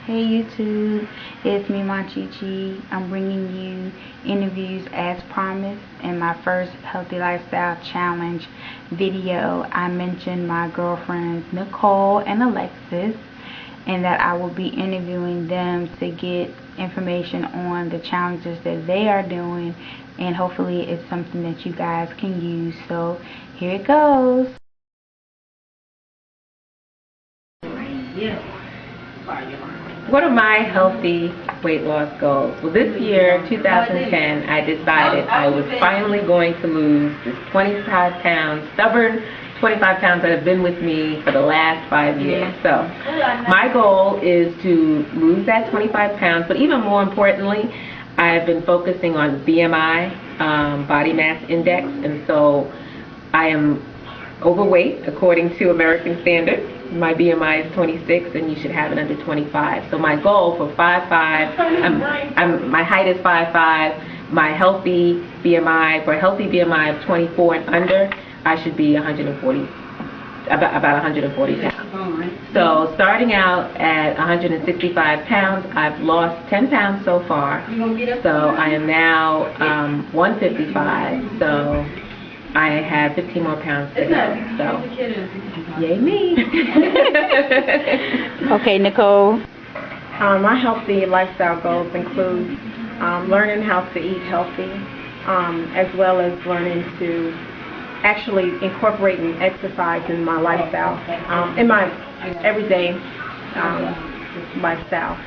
Hey YouTube, it's me, my Chi. I'm bringing you interviews as promised. In my first Healthy Lifestyle Challenge video, I mentioned my girlfriends Nicole and Alexis, and that I will be interviewing them to get information on the challenges that they are doing, and hopefully it's something that you guys can use. So here it goes. What are my healthy weight loss goals? Well, this year, 2010, I decided I was finally going to lose this 25 pounds, stubborn 25 pounds that have been with me for the last 5 years. So my goal is to lose that 25 pounds, but even more importantly, I've been focusing on BMI, body mass index, and so I am overweight according to American standards. My BMI is 26, and you should have it under 25. So my goal for 5'5", my height is 5'5". My healthy BMI, for a healthy BMI of 24 and under, I should be 140, about 140 pounds. So starting out at 165 pounds, I've lost 10 pounds so far. So I am now 155. So I have 15 more pounds to go, so yay me. Okay, Nicole. My healthy lifestyle goals include learning how to eat healthy, as well as learning to actually incorporating exercise in my lifestyle, in my everyday lifestyle.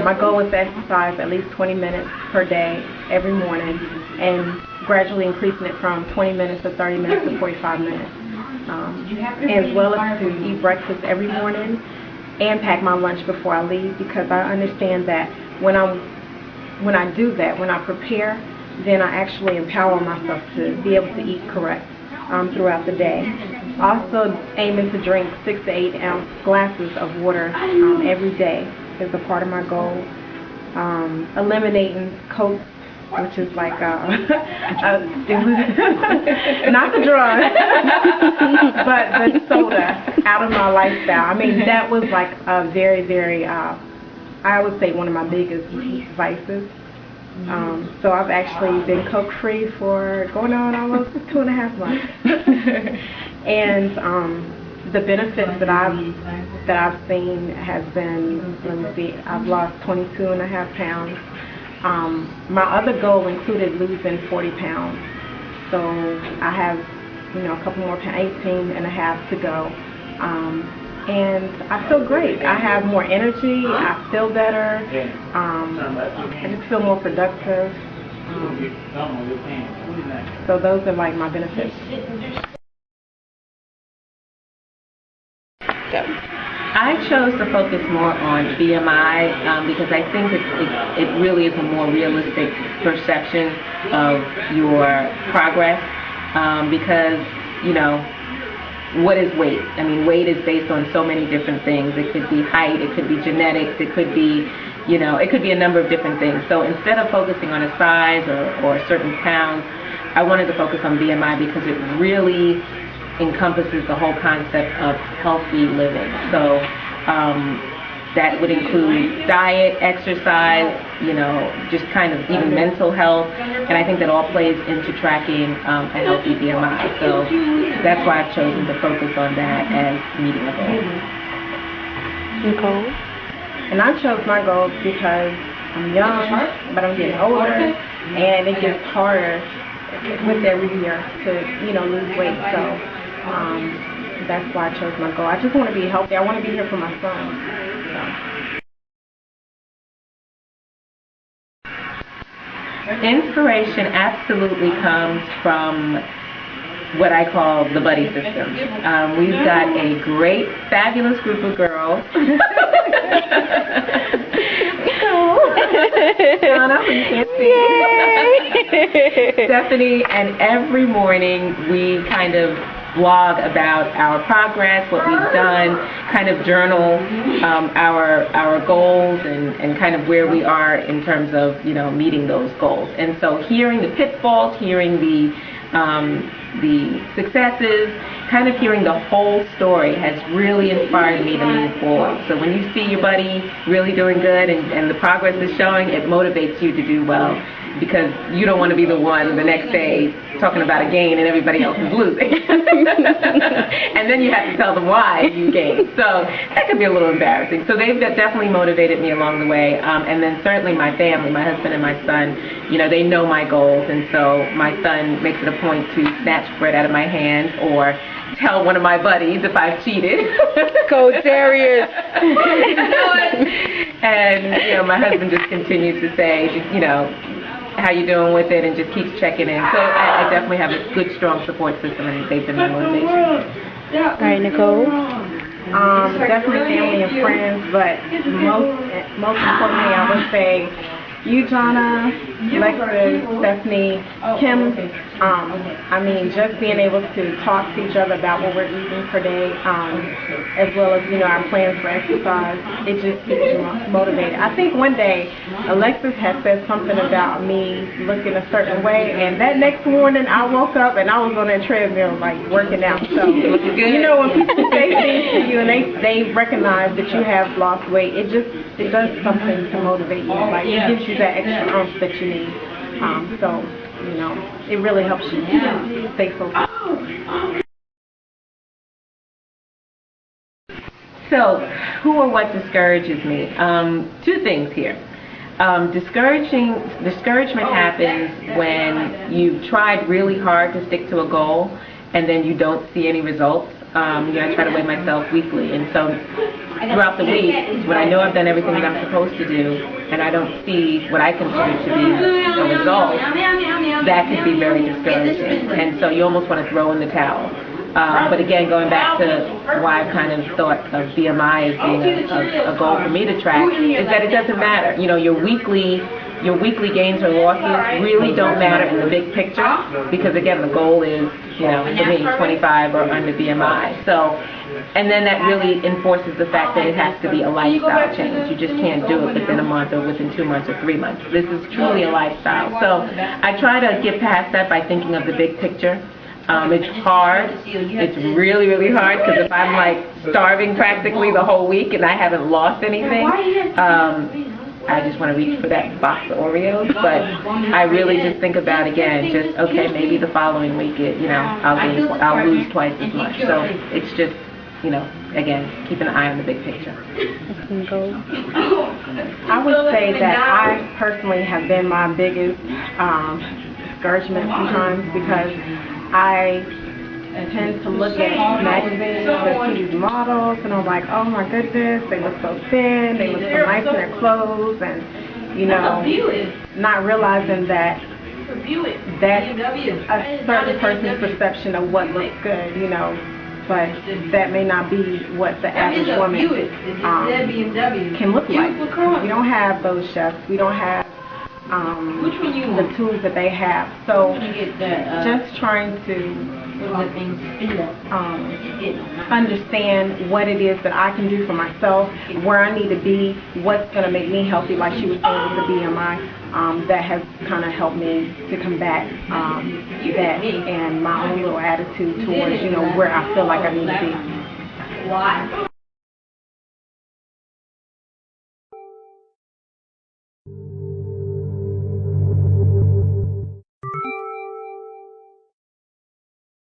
My goal is to exercise at least 20 minutes per day every morning, and gradually increasing it from 20 minutes to 30 minutes to 45 minutes, as well as to eat breakfast every morning and pack my lunch before I leave, because I understand that when I do that, when I prepare, then I actually empower myself to be able to eat correct throughout the day. Also aiming to drink 6 to 8 ounce glasses of water every day is a part of my goal. Eliminating Coke, which is like not the drug, but the soda, out of my lifestyle. I mean, that was like a very, I would say one of my biggest vices. So I've actually been Coke free for going on almost 2.5 months. And the benefits that I've seen has been, let me see, I've lost 22.5 pounds. My other goal included losing 40 pounds. So I have, a couple more pounds, 18.5 to go. And I feel great. I have more energy. I feel better. I just feel more productive. So those are like my benefits. I chose to focus more on BMI because I think it really is a more realistic perception of your progress, because, what is weight? I mean, weight is based on so many different things. It could be height, it could be genetics, it could be, it could be a number of different things. So instead of focusing on a size or a certain pounds, I wanted to focus on BMI because it really encompasses the whole concept of healthy living. So that would include diet, exercise, just kind of even mental health, and I think that all plays into tracking a healthy BMI. So that's why I've chosen to focus on that as meeting a goal. Nicole? And I chose my goals because I'm young, but I'm getting older, and it gets harder with every year to, lose weight. So that's why I chose my goal. I just want to be healthy. I want to be here for my son. Inspiration absolutely comes from what I call the buddy system. We've got a great, fabulous group of girls. Stephanie, and every morning we kind of blog about our progress, what we've done, kind of journal our goals and kind of where we are in terms of meeting those goals. And so hearing the pitfalls, hearing the the successes, kind of hearing the whole story has really inspired me to move forward. So when you see your buddy really doing good and the progress is showing, it motivates you to do well, because you don't want to be the one the next day talking about a gain and everybody else is losing. And then you have to tell them why you gained. So that could be a little embarrassing. So they've definitely motivated me along the way. And then certainly my family, my husband and my son, you know, they know my goals. And so my son makes it a point to snatch bread out of my hand or tell one of my buddies if I've cheated. Go Darius. And, you know, my husband just continues to say, you know, how you doing with it, and just keeps checking in. So I definitely have a good, strong support system, and they've been my motivation. All right, Nicole. Definitely family and friends, but most importantly, I would say you, Jonna, Alexis, Stephanie, Kim. I mean, just being able to talk to each other about what we're eating per day, as well as, you know, our plans for exercise, it just keeps you motivated. I think one day Alexis had said something about me looking a certain way, and that next morning I woke up and I was on that treadmill, like, working out. So, you know, when people say things to you and they recognize that you have lost weight, it does something to motivate you. Like, it gives you that extra oomph that you need. So, you know, it really helps you stay focused. So, who or what discourages me? Two things here. Discouragement happens when you've tried really hard to stick to a goal and then you don't see any results. You know, I try to weigh myself weekly, and so throughout the week, when I know I've done everything that I'm supposed to do, and I don't see what I consider to be a result, that can be very discouraging. And so you almost want to throw in the towel. But again, going back to why I kind of thought of BMI as being a goal for me to track, is that it doesn't matter. You know, your weekly gains or losses really don't matter in the big picture, because again, the goal is, you know, for me, 25 or under BMI. So, and then that really enforces the fact that it has to be a lifestyle change. You just can't do it within a month or within 2 months or 3 months. This is truly a lifestyle. So I try to get past that by thinking of the big picture. It's hard. It's really, really hard, because if I'm like starving practically the whole week and I haven't lost anything, I just want to reach for that box of Oreos. But I really just think about, again, just, okay, maybe the following week, you know, I'll lose twice as much. So it's just, you know, again, keeping an eye on the big picture. I would say that I personally have been my biggest discouragement sometimes, because I tend to look at magazines and see these models, and I'm like, oh my goodness, they look so thin, they look so nice in their clothes, and, you know, not realizing that that's a certain person's perception of what looks good, you know, but that may not be what the average woman can look like. We don't have those chefs. We don't have the tools that they have. So just trying to understand what it is that I can do for myself, where I need to be, what's going to make me healthy, like she was saying with the BMI, that has kind of helped me to combat that and my own little attitude towards, you know, where I feel like I need to be.